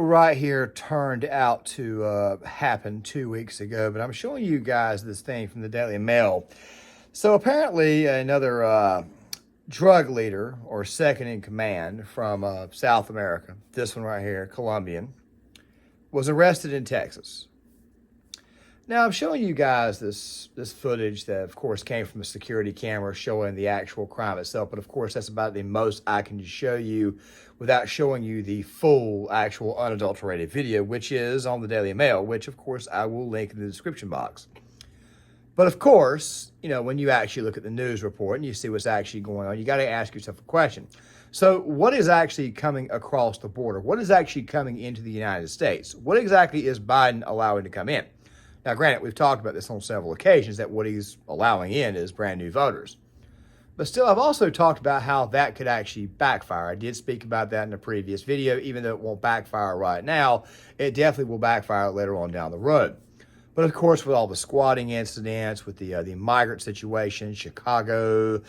right here turned out to happen 2 weeks ago, but I'm showing you guys this thing from the Daily Mail. So apparently another drug leader or second in command from South America, this one right here, Colombian, was arrested in Texas. Now I'm showing you guys this footage that of course came from a security camera showing the actual crime itself, but of course that's about the most I can just show you without showing you the full actual unadulterated video, which is on the Daily Mail, which of course I will link in the description box. But of course, you know, when you actually look at the news report and you see what's actually going on, you got to ask yourself a question. So what is actually coming across the border? What is actually coming into the United States? What exactly is Biden allowing to come in? Now, granted, we've talked about this on several occasions, that what he's allowing in is brand new voters. But still, I've also talked about how that could actually backfire. I did speak about that in a previous video. Even though it won't backfire right now, it definitely will backfire later on down the road. But of course, with all the squatting incidents, with the migrant situation, Chicago,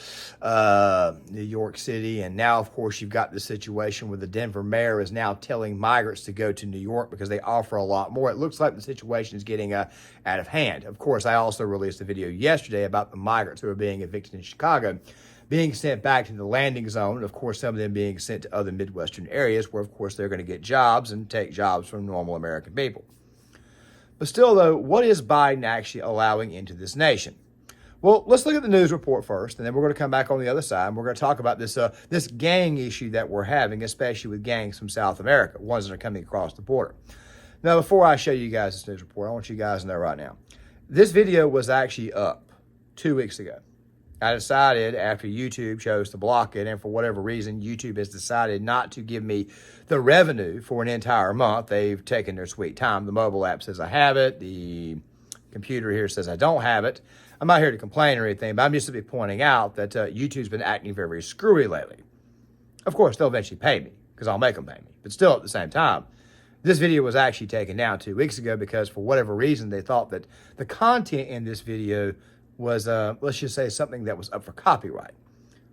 New York City, and now, of course, you've got the situation where the Denver mayor is now telling migrants to go to New York because they offer a lot more. It looks like the situation is getting out of hand. Of course, I also released a video yesterday about the migrants who are being evicted in Chicago being sent back to the landing zone, and of course, some of them being sent to other Midwestern areas where, of course, they're going to get jobs and take jobs from normal American people. But still, though, what is Biden actually allowing into this nation? Well, let's look at the news report first, and then we're going to come back on the other side, and we're going to talk about this gang issue that we're having, especially with gangs from South America, ones that are coming across the border. Now, before I show you guys this news report, I want you guys to know right now, this video was actually up 2 weeks ago. I decided after YouTube chose to block it, and for whatever reason, YouTube has decided not to give me the revenue for an entire month. They've taken their sweet time. The mobile app says I have it. The computer here says I don't have it. I'm not here to complain or anything, but I'm just simply pointing out that YouTube's been acting very, very screwy lately. Of course, they'll eventually pay me because I'll make them pay me. But still, at the same time, this video was actually taken down 2 weeks ago because for whatever reason, they thought that the content in this video was, let's just say, something that was up for copyright.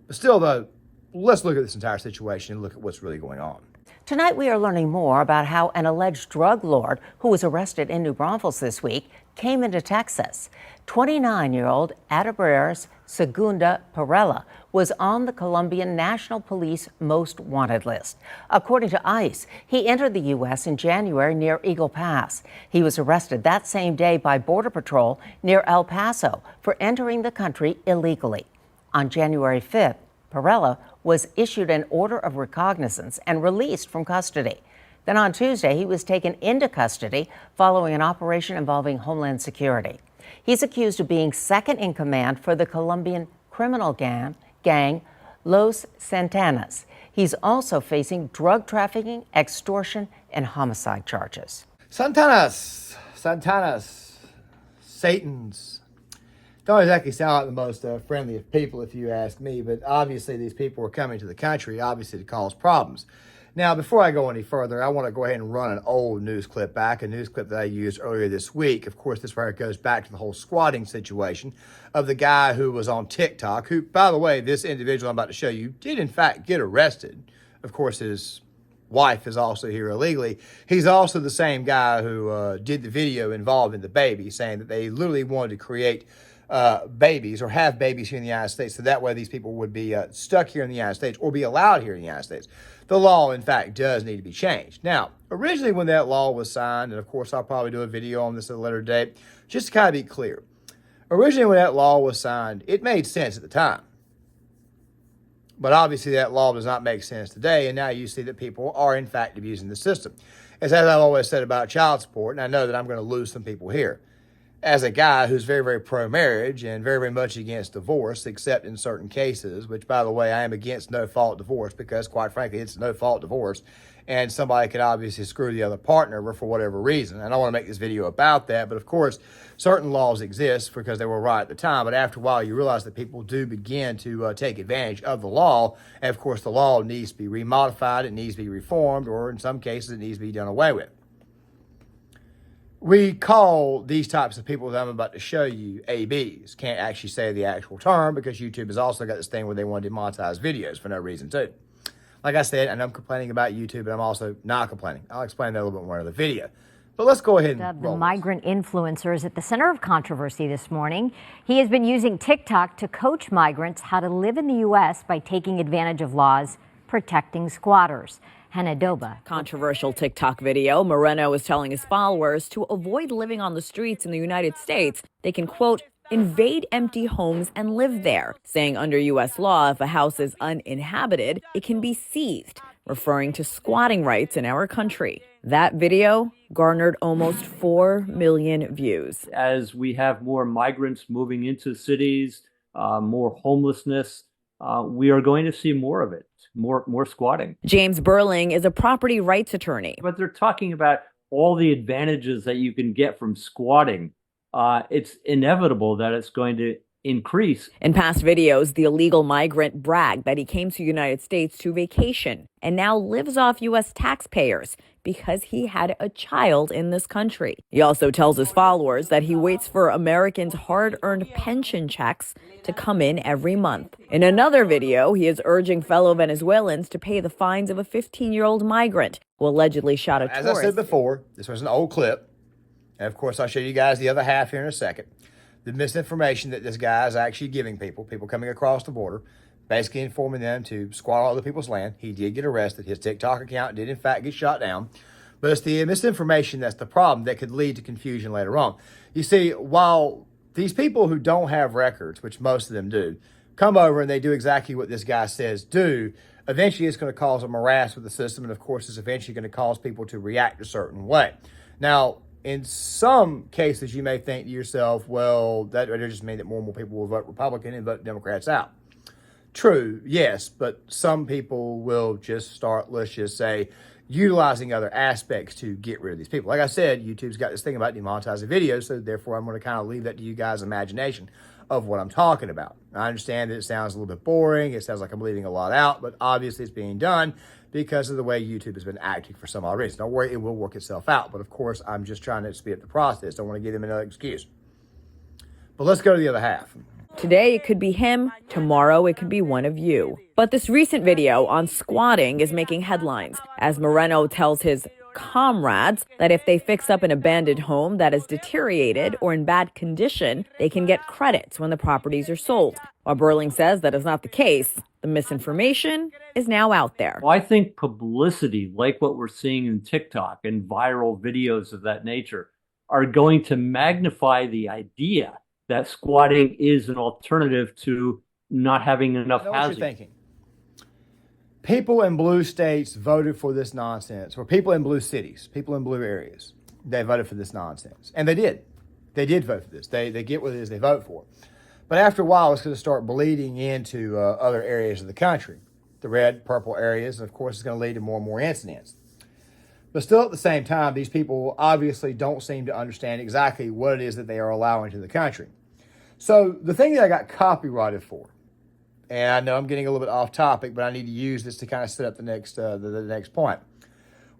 But still, though, let's look at this entire situation and look at what's really going on. Tonight, we are learning more about how an alleged drug lord who was arrested in New Braunfels this week came into Texas. 29-year-old Adebreres Segunda Perella was on the Colombian National Police Most Wanted list. According to ICE, he entered the U.S. in January near Eagle Pass. He was arrested that same day by Border Patrol near El Paso for entering the country illegally. On January 5th, Perella was issued an order of recognizance and released from custody. Then on Tuesday, he was taken into custody following an operation involving Homeland Security. He's accused of being second in command for the Colombian criminal gang Los Santanas. He's also facing drug trafficking, extortion, and homicide charges. Santanas, Satans. Don't exactly sound like the most friendly of people, if you ask me, but obviously these people are coming to the country, obviously to cause problems. Now, before I go any further, I want to go ahead and run an old news clip back, a news clip that I used earlier this week. Of course, this where it goes back to the whole squatting situation of the guy who was on TikTok, who, by the way, this individual I'm about to show you did in fact get arrested. Of course, his wife is also here illegally. He's also the same guy who did the video involving the baby, saying that they literally wanted to create babies or have babies here in the United States, so that way these people would be stuck here in the United States or be allowed here in the United States. The law, in fact, does need to be changed. Now, originally when that law was signed, and of course I'll probably do a video on this at a later date, just to kind of be clear, originally when that law was signed, it made sense at the time. But obviously that law does not make sense today, and now you see that people are in fact abusing the system. As I've always said about child support, and I know that I'm going to lose some people here, as a guy who's very, very pro-marriage and very, very much against divorce, except in certain cases, which, by the way, I am against no-fault divorce because, quite frankly, it's a no-fault divorce, and somebody could obviously screw the other partner for whatever reason. And I don't want to make this video about that, but, of course, certain laws exist because they were right at the time, but after a while, you realize that people do begin to take advantage of the law, and, of course, the law needs to be remodified, it needs to be reformed, or in some cases, it needs to be done away with. We call these types of people that I'm about to show you ABs. Can't actually say the actual term because YouTube has also got this thing where they want to demonetize videos for no reason too. Like I said, and I'm complaining about YouTube, but I'm also not complaining. I'll explain that a little bit more in the video. But let's go ahead and The roll migrant influencer is at the center of controversy this morning. He has been using TikTok to coach migrants how to live in the U.S. by taking advantage of laws protecting squatters. Hannah Doba. Controversial TikTok video. Moreno is telling his followers to avoid living on the streets in the United States. They can, quote, invade empty homes and live there, saying under U.S. law, if a house is uninhabited, it can be seized, referring to squatting rights in our country. That video garnered almost 4 million views. As we have more migrants moving into cities, more homelessness, we are going to see more of it, more squatting. James Burling is a property rights attorney. But they're talking about all the advantages that you can get from squatting. It's inevitable that it's going to increase. In past videos, the illegal migrant bragged that he came to the United States to vacation and now lives off U.S. taxpayers because he had a child in this country. He also tells his followers that he waits for Americans' hard-earned pension checks to come in every month. In another video, he is urging fellow Venezuelans to pay the fines of a 15-year-old migrant who allegedly shot a tourist. As I said before, this was an old clip. And of course, I'll show you guys the other half here in a second. The misinformation that this guy is actually giving people coming across the border, basically informing them to squat all other people's land. He did get arrested. His TikTok account did, in fact, get shot down. But it's the misinformation that's the problem that could lead to confusion later on. You see, while these people who don't have records, which most of them do, come over and they do exactly what this guy says do, eventually it's going to cause a morass with the system. And, of course, it's eventually going to cause people to react a certain way. Now, in some cases, you may think to yourself, well, that would just mean that more and more people will vote Republican and vote Democrats out. True, yes, but some people will just start, let's just say, utilizing other aspects to get rid of these people. Like I said, YouTube's got this thing about demonetizing videos, so therefore I'm going to kind of leave that to you guys' imagination of what I'm talking about. I understand that it sounds a little bit boring, it sounds like I'm leaving a lot out, but obviously it's being done because of the way YouTube has been acting for some odd reason. Don't worry, it will work itself out. But of course, I'm just trying to speed up the process. Don't want to give them another excuse. But let's go to the other half. Today, it could be him. Tomorrow, it could be one of you. But this recent video on squatting is making headlines as Moreno tells his comrades that if they fix up an abandoned home that is deteriorated or in bad condition, they can get credits when the properties are sold. While Burling says that is not the case, the misinformation is now out there. Well, I think publicity, like what we're seeing in TikTok and viral videos of that nature, are going to magnify the idea that squatting is an alternative to not having enough I know housing. what you're thinking. People in blue states voted for this nonsense, or people in blue cities, people in blue areas, they voted for this nonsense. And they did. They did vote for this. They get what it is they vote for. But after a while, it's going to start bleeding into other areas of the country, the red, purple areas, and of course, it's going to lead to more and more incidents. But still, at the same time, these people obviously don't seem to understand exactly what it is that they are allowing to the country. So the thing that I got copyrighted for, and I know I'm getting a little bit off topic, but I need to use this to kind of set up the next point,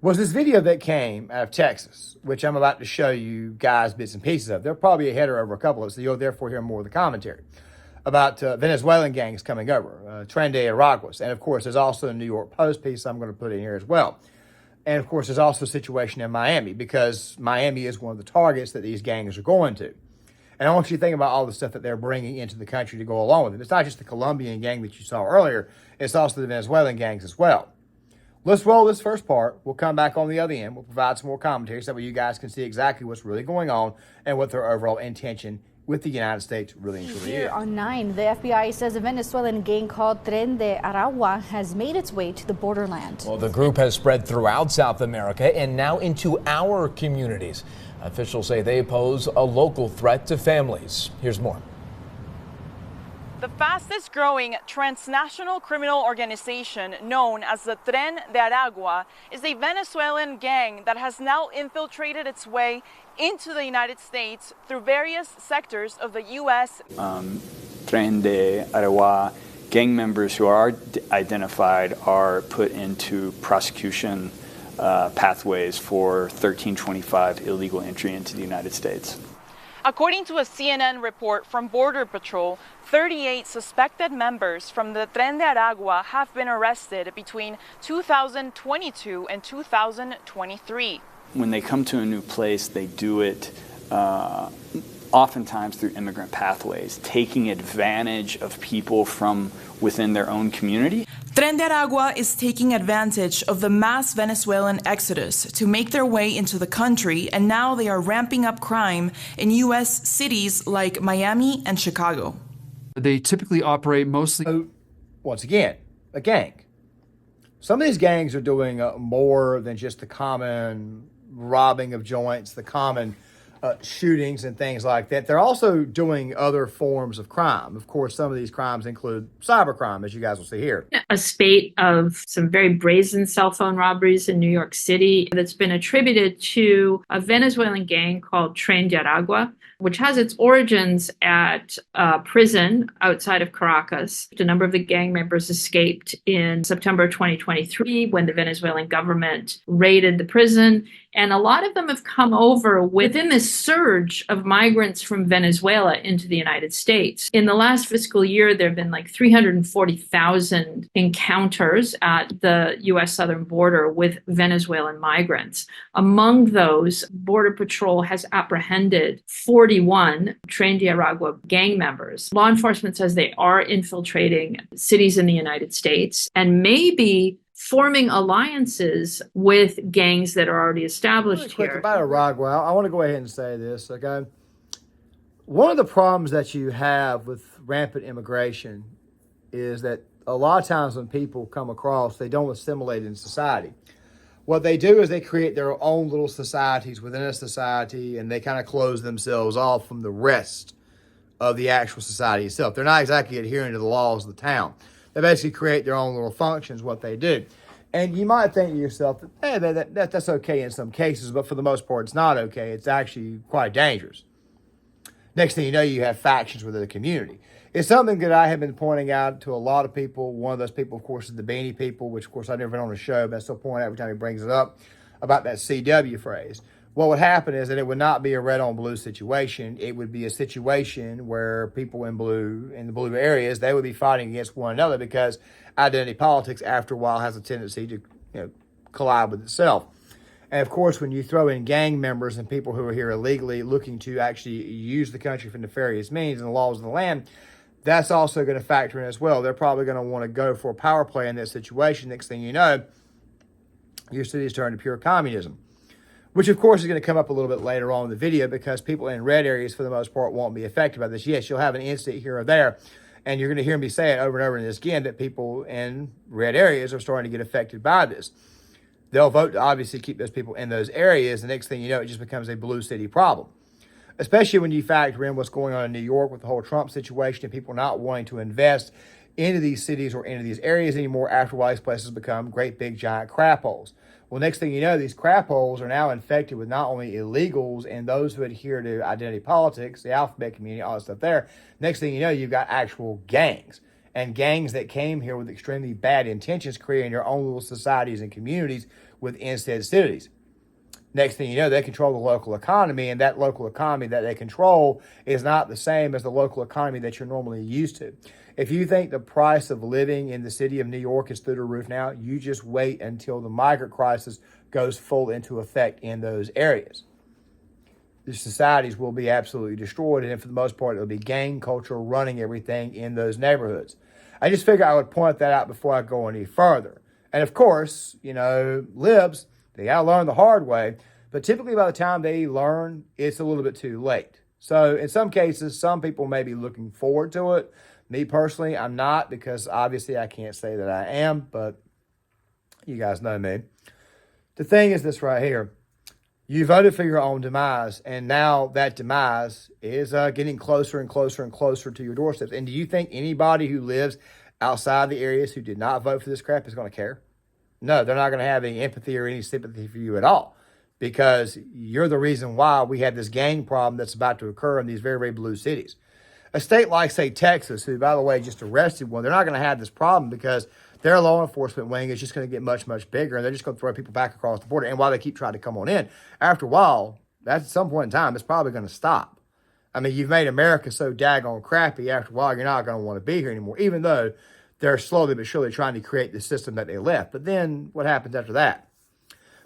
was this video that came out of Texas, which I'm about to show you guys bits and pieces of. There'll probably be a header over a couple of it, so you'll therefore hear more of the commentary about Venezuelan gangs coming over, Tren de Araguas. And of course, there's also a New York Post piece I'm going to put in here as well. And of course, there's also a situation in Miami because Miami is one of the targets that these gangs are going to. And I want you to think about all the stuff that they're bringing into the country to go along with it. It's not just the Colombian gang that you saw earlier. It's also the Venezuelan gangs as well. Let's roll this first part. We'll come back on the other end. We'll provide some more commentary so that way you guys can see exactly what's really going on and what their overall intention with the United States really and truly Here is. on 9, the FBI says a Venezuelan gang called Tren de Aragua has made its way to the borderland. Well, the group has spread throughout South America and now into our communities. Officials say they pose a local threat to families. Here's more. The fastest growing transnational criminal organization known as the Tren de Aragua is a Venezuelan gang that has now infiltrated its way into the United States through various sectors of the U.S. Tren de Aragua gang members who are identified are put into prosecution pathways for 1325 illegal entry into the United States. According to a CNN report from Border Patrol, 38 suspected members from the Tren de Aragua have been arrested between 2022 and 2023. When they come to a new place, they do it oftentimes through immigrant pathways, taking advantage of people from within their own community. Tren de Aragua is taking advantage of the mass Venezuelan exodus to make their way into the country, and now they are ramping up crime in U.S. cities like Miami and Chicago. They typically operate mostly... So, once again, a gang. Some of these gangs are doing more than just the common robbing of joints, the common shootings and things like that. They're also doing other forms of crime. Of course, some of these crimes include cybercrime, as you guys will see here. A spate of some very brazen cell phone robberies in New York City that's been attributed to a Venezuelan gang called Tren de Aragua, which has its origins at a prison outside of Caracas. A number of the gang members escaped in September 2023 when the Venezuelan government raided the prison. And a lot of them have come over within this surge of migrants from Venezuela into the United States. In the last fiscal year, there have been like 340,000 encounters at the U.S. southern border with Venezuelan migrants. Among those, Border Patrol has apprehended 41 Tren de Aragua gang members. Law enforcement says they are infiltrating cities in the United States and maybe forming alliances with gangs that are already established really quick here. About Aragua, I want to go ahead and say this, okay? One of the problems that you have with rampant immigration is that a lot of times when people come across, they don't assimilate in society. What they do is they create their own little societies within a society, and they kind of close themselves off from the rest of the actual society itself. They're not exactly adhering to the laws of the town. They basically create their own little functions, what they do. And you might think to yourself, hey, that's okay in some cases, but for the most part, it's not okay. It's actually quite dangerous. Next thing you know, you have factions within the community. It's something that I have been pointing out to a lot of people. One of those people, of course, is the Beanie people, which, of course, I've never been on a show, but I still point out every time he brings it up about that CW phrase. What would happen is that it would not be a red on blue situation. It would be a situation where people in the blue areas, they would be fighting against one another because identity politics, after a while, has a tendency to collide with itself. And of course, when you throw in gang members and people who are here illegally looking to actually use the country for nefarious means and the laws of the land, that's also going to factor in as well. They're probably going to want to go for a power play in this situation. Next thing you know, your city is turned to pure communism, which of course is going to come up a little bit later on in the video because people in red areas for the most part won't be affected by this. Yes, you'll have an incident here or there, and you're going to hear me say it over and over in this again that people in red areas are starting to get affected by this. They'll vote to obviously keep those people in those areas. The next thing you know, it just becomes a blue city problem, especially when you factor in what's going on in New York with the whole Trump situation and people not wanting to invest into these cities or into these areas anymore after a while these places become great big giant crap holes. Well, next thing you know, these crap holes are now infected with not only illegals and those who adhere to identity politics, the alphabet community, all that stuff there. Next thing you know, you've got actual gangs. And gangs that came here with extremely bad intentions, creating their own little societies and communities within said cities. Next thing you know, they control the local economy, and that local economy that they control is not the same as the local economy that you're normally used to. If you think the price of living in the city of New York is through the roof now, you just wait until the migrant crisis goes full into effect in those areas. The societies will be absolutely destroyed, and for the most part, it'll be gang culture running everything in those neighborhoods. I just figured I would point that out before I go any further. And of course, libs, they got to learn the hard way, but typically by the time they learn, it's a little bit too late. So in some cases, some people may be looking forward to it. Me personally, I'm not, because obviously I can't say that I am, but you guys know me. The thing is this right here. You voted for your own demise, and now that demise is getting closer and closer and closer to your doorsteps. And do you think anybody who lives outside the areas who did not vote for this crap is going to care? No, they're not going to have any empathy or any sympathy for you at all, because you're the reason why we have this gang problem that's about to occur in these very, very blue cities. A state like, say, Texas, who, by the way, just arrested one, they're not going to have this problem because their law enforcement wing is just going to get much, much bigger, and they're just going to throw people back across the border. And while they keep trying to come on in, after a while, at some point in time, it's probably going to stop. I mean, you've made America so daggone crappy, after a while, you're not going to want to be here anymore, even though they're slowly but surely trying to create the system that they left. But then what happens after that?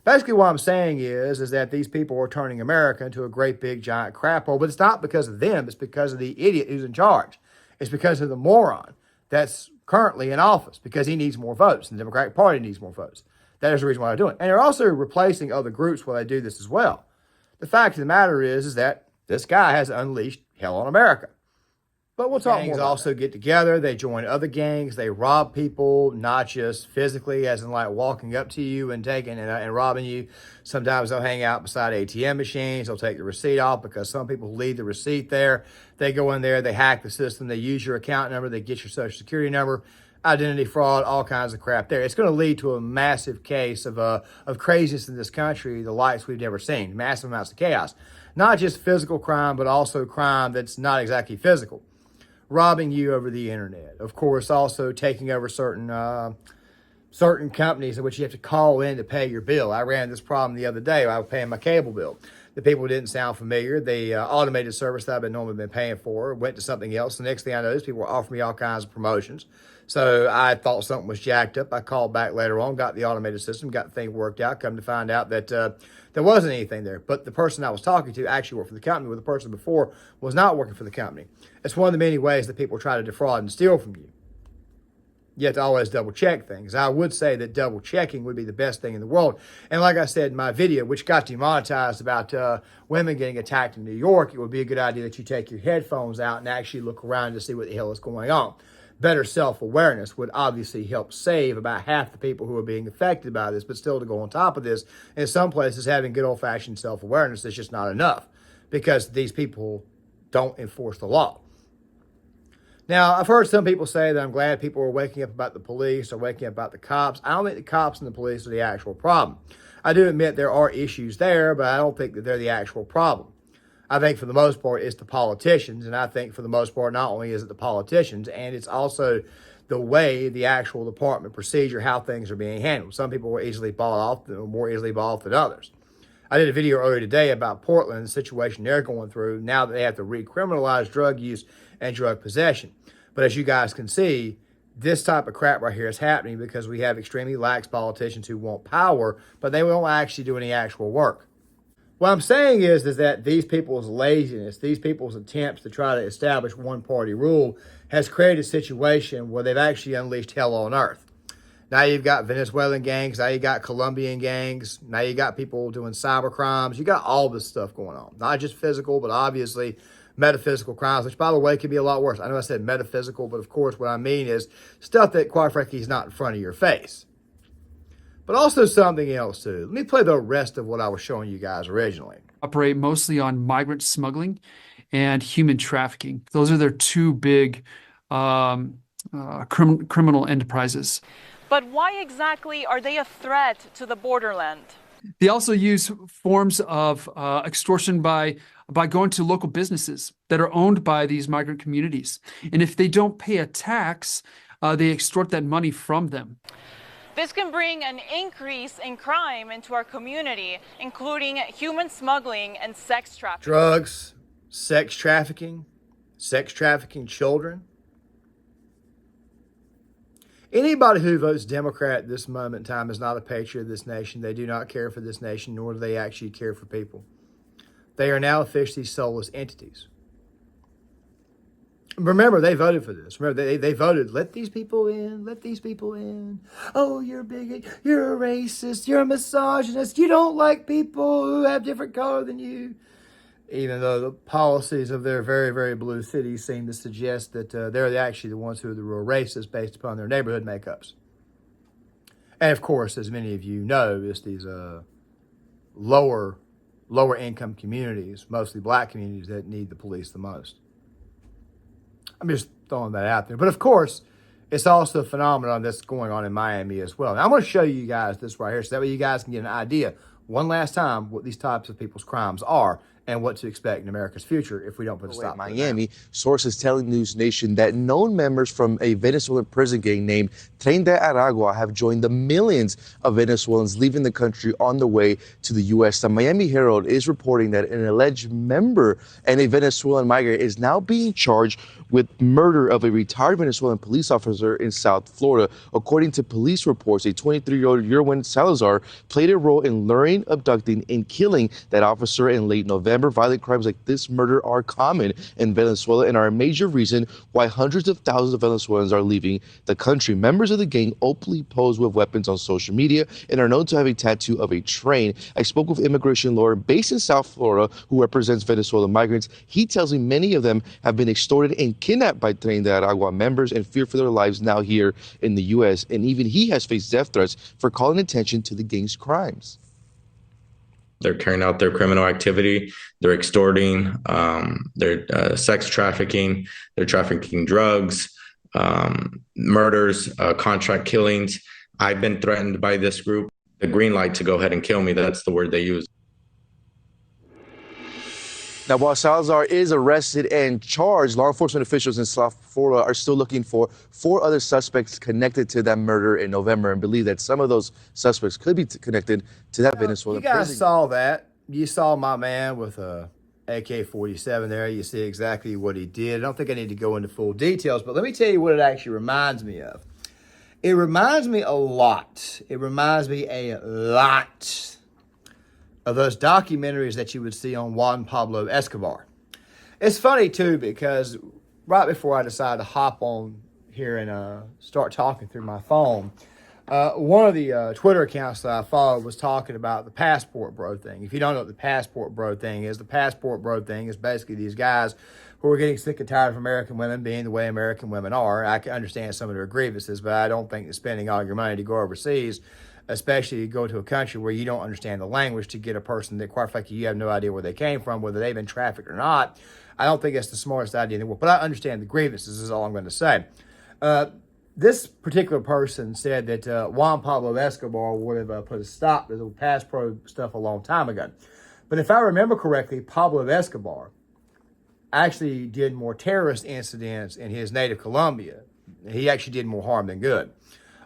Basically, what I'm saying is that these people are turning America into a great big giant crap hole, but it's not because of them. It's because of the idiot who's in charge. It's because of the moron that's currently in office, because he needs more votes, and the Democratic Party needs more votes. That is the reason why they're doing it. And they're also replacing other groups while they do this as well. The fact of the matter is that this guy has unleashed hell on America. But we'll talk more. Gangs also get together. They join other gangs. They rob people, not just physically, as in like walking up to you and taking and robbing you. Sometimes they'll hang out beside ATM machines. They'll take the receipt off because some people leave the receipt there. They go in there. They hack the system. They use your account number. They get your social security number. Identity fraud, all kinds of crap there. It's going to lead to a massive case of craziness in this country, the likes we've never seen. Massive amounts of chaos. Not just physical crime, but also crime that's not exactly physical. Robbing you over the internet. Of course, also taking over certain companies in which you have to call in to pay your bill. I ran this problem the other day. I was paying my cable bill. The people didn't sound familiar. The automated service that I've normally been paying for went to something else. The next thing I noticed, people were offering me all kinds of promotions. So I thought something was jacked up. I called back later on, got the automated system, got the thing worked out, come to find out that there wasn't anything there. But the person I was talking to actually worked for the company, where the person before was not working for the company. It's one of the many ways that people try to defraud and steal from you. You have to always double check things. I would say that double checking would be the best thing in the world. And like I said in my video, which got demonetized, about women getting attacked in New York, it would be a good idea that you take your headphones out and actually look around to see what the hell is going on. Better self-awareness would obviously help save about half the people who are being affected by this. But still, to go on top of this, in some places, having good old-fashioned self-awareness is just not enough, because these people don't enforce the law. Now, I've heard some people say that I'm glad people are waking up about the police or waking up about the cops. I don't think the cops and the police are the actual problem. I do admit there are issues there, but I don't think that they're the actual problem. I think for the most part, it's the politicians. And I think for the most part, not only is it the politicians, and it's also the way the actual department procedure, how things are being handled. Some people were easily bought off, more easily bought off than others. I did a video earlier today about Portland, the situation they're going through now that they have to recriminalize drug use and drug possession. But as you guys can see, this type of crap right here is happening because we have extremely lax politicians who want power, but they won't actually do any actual work. What I'm saying is that these people's laziness, these people's attempts to try to establish one-party rule has created a situation where they've actually unleashed hell on earth. Now you've got Venezuelan gangs, now you got Colombian gangs, now you got people doing cyber crimes. You got all this stuff going on. Not just physical, but obviously metaphysical crimes, which, by the way, can be a lot worse. I know I said metaphysical, but of course what I mean is stuff that, quite frankly, is not in front of your face. But also something else, too. Let me play the rest of what I was showing you guys originally. Operate mostly on migrant smuggling and human trafficking. Those are their two big criminal enterprises. But why exactly are they a threat to the borderland? They also use forms of extortion by going to local businesses that are owned by these migrant communities. And if they don't pay a tax, they extort that money from them. This can bring an increase in crime into our community, including human smuggling and sex trafficking. Drugs, sex trafficking children. Anybody who votes Democrat at this moment in time is not a patriot of this nation. They do not care for this nation, nor do they actually care for people. They are now officially soulless entities. Remember, they voted for this. Remember, they voted, let these people in, let these people in. Oh, you're a bigot, you're a racist, you're a misogynist, you don't like people who have different color than you. Even though the policies of their very, very blue cities seem to suggest that they're actually the ones who are the real racists based upon their neighborhood makeups. And of course, as many of you know, it's these lower income communities, mostly black communities, that need the police the most. I'm just throwing that out there. But of course, it's also a phenomenon that's going on in Miami as well. Now, I'm going to show you guys this right here so that way you guys can get an idea one last time what these types of people's crimes are and what to expect in America's future if we don't put a stop to it now. Miami, sources telling News Nation that known members from a Venezuelan prison gang named Tren de Aragua have joined the millions of Venezuelans leaving the country on their way to the U.S. The Miami Herald is reporting that an alleged member and a Venezuelan migrant is now being charged with murder of a retired Venezuelan police officer in South Florida. According to police reports, a 23-year-old Yerwin Salazar played a role in luring, abducting, and killing that officer in late November. Violent crimes like this murder are common in Venezuela and are a major reason why hundreds of thousands of Venezuelans are leaving the country. Members of the gang openly pose with weapons on social media and are known to have a tattoo of a train. I spoke with immigration lawyer based in South Florida who represents Venezuelan migrants. He tells me many of them have been extorted and kidnapped by Tren de Aragua members and fear for their lives now here in the U.S. And even he has faced death threats for calling attention to the gang's crimes. They're carrying out their criminal activity. They're extorting, they're sex trafficking, they're trafficking drugs, murders, contract killings. I've been threatened by this group. The green light to go ahead and kill me, that's the word they use. Now, while Salazar is arrested and charged, law enforcement officials in South Florida are still looking for 4 other suspects connected to that murder in November and believe that some of those suspects could be connected to that Venezuelan prison. You guys prison. saw that. You saw my man with a AK-47 there. You see exactly what he did. I don't think I need to go into full details, but let me tell you what it actually reminds me of. It reminds me a lot. It reminds me a lot of those documentaries that you would see on Juan Pablo Escobar. It's funny, too, because right before I decided to hop on here and start talking through my phone, one of the Twitter accounts that I followed was talking about the passport bro thing. If you don't know what the passport bro thing is, the passport bro thing is basically these guys who are getting sick and tired of American women being the way American women are. I can understand some of their grievances, but I don't think that spending all your money to go overseas, especially to go to a country where you don't understand the language, to get a person that, quite frankly, you have no idea where they came from, whether they've been trafficked or not. I don't think that's the smartest idea in the world, but I understand the grievances is all I'm going to say. This particular person said that Juan Pablo Escobar would have put a stop to the passport stuff a long time ago. But if I remember correctly, Pablo Escobar actually did more terrorist incidents in his native Colombia. He actually did more harm than good.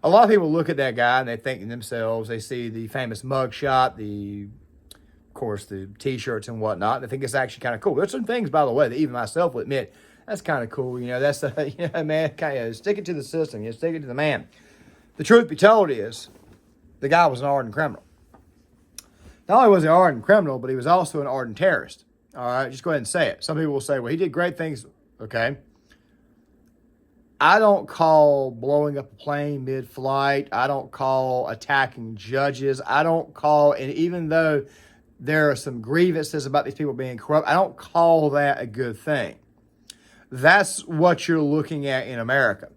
A lot of people look at that guy and they think to themselves, they see the famous mugshot, of course, the T-shirts and whatnot. They think it's actually kind of cool. There's some things, by the way, that even myself will admit, that's kind of cool. You know, that's, man, kind of stick it to the system. Stick it to the man. The truth be told is, the guy was an ardent criminal. Not only was he an ardent criminal, but he was also an ardent terrorist. All right, just go ahead and say it. Some people will say, well, he did great things. Okay. I don't call blowing up a plane mid-flight. I don't call attacking judges. I don't call, and even though there are some grievances about these people being corrupt, I don't call that a good thing. That's what you're looking at in America.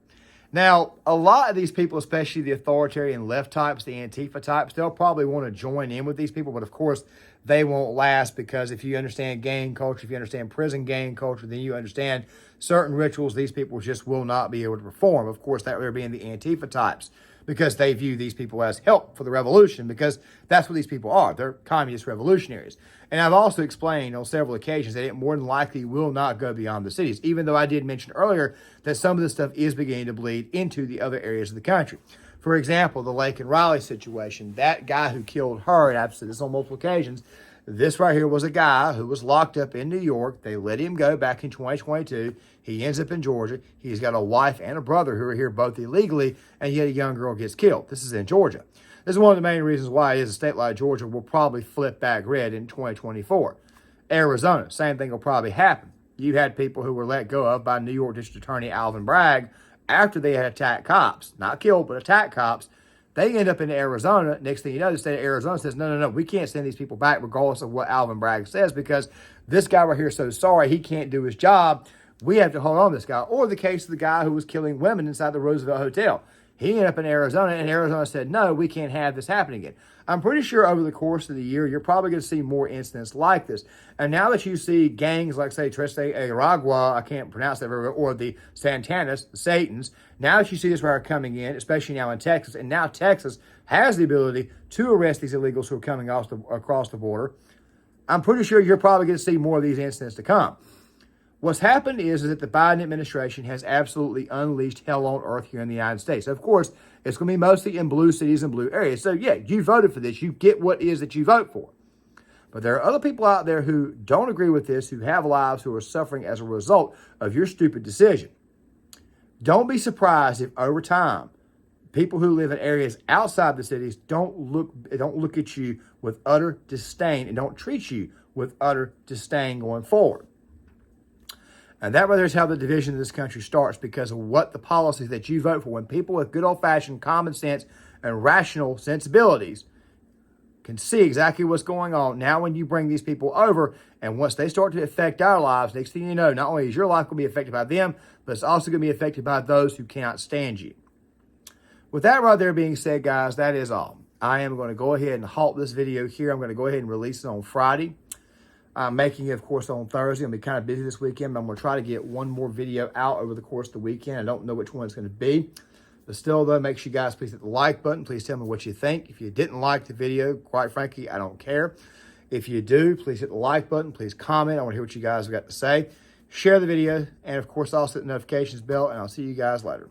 Now, a lot of these people, especially the authoritarian left types, the Antifa types, they'll probably want to join in with these people, but of course, they won't last, because if you understand gang culture, if you understand prison gang culture, then you understand certain rituals these people just will not be able to perform. Of course, that would be in the Antifa types, because they view these people as help for the revolution, because that's what these people are. They're communist revolutionaries. And I've also explained on several occasions that it more than likely will not go beyond the cities, even though I did mention earlier that some of this stuff is beginning to bleed into the other areas of the country. For example, the Lake and Riley situation, that guy who killed her, and I've said this on multiple occasions, this right here was a guy who was locked up in New York. They let him go back in 2022. He ends up in Georgia. He's got a wife and a brother who are here both illegally, and yet a young girl gets killed. This is in Georgia. This is one of the main reasons why a state like Georgia will probably flip back red in 2024. Arizona, same thing will probably happen. You had people who were let go of by New York District Attorney Alvin Bragg after they had attacked cops. Not killed, but attacked cops. They end up in Arizona. Next thing you know, the state of Arizona says, no, we can't send these people back regardless of what Alvin Bragg says, because this guy right here is so sorry he can't do his job. We have to hold on to this guy. Or the case of the guy who was killing women inside the Roosevelt Hotel. He ended up in Arizona, and Arizona said, no, we can't have this happening again. I'm pretty sure over the course of the year, you're probably going to see more incidents like this. And now that you see gangs like, say, Tren de Aragua, I can't pronounce that very well, or the Santanas, the Satans, now that you see this where are coming in, especially now in Texas, and now Texas has the ability to arrest these illegals who are coming across the border, I'm pretty sure you're probably going to see more of these incidents to come. What's happened is that the Biden administration has absolutely unleashed hell on earth here in the United States. Of course, it's going to be mostly in blue cities and blue areas. So yeah, you voted for this. You get what it is that you vote for. But there are other people out there who don't agree with this, who have lives, who are suffering as a result of your stupid decision. Don't be surprised if over time, people who live in areas outside the cities don't look at you with utter disdain and don't treat you with utter disdain going forward. And that right there is how the division of this country starts, because of what the policies that you vote for. When people with good old-fashioned common sense and rational sensibilities can see exactly what's going on, now when you bring these people over, and once they start to affect our lives, next thing you know, not only is your life going to be affected by them, but it's also going to be affected by those who cannot stand you. With that right there being said, guys, that is all. I am going to go ahead and halt this video here. I'm going to go ahead and release it on Friday. I'm making it, of course, on Thursday. I'm going to be kind of busy this weekend, but I'm going to try to get one more video out over the course of the weekend. I don't know which one it's going to be. But still, though, make sure you guys please hit the like button. Please tell me what you think. If you didn't like the video, quite frankly, I don't care. If you do, please hit the like button. Please comment. I want to hear what you guys have got to say. Share the video. And, of course, also hit the notifications bell. And I'll see you guys later.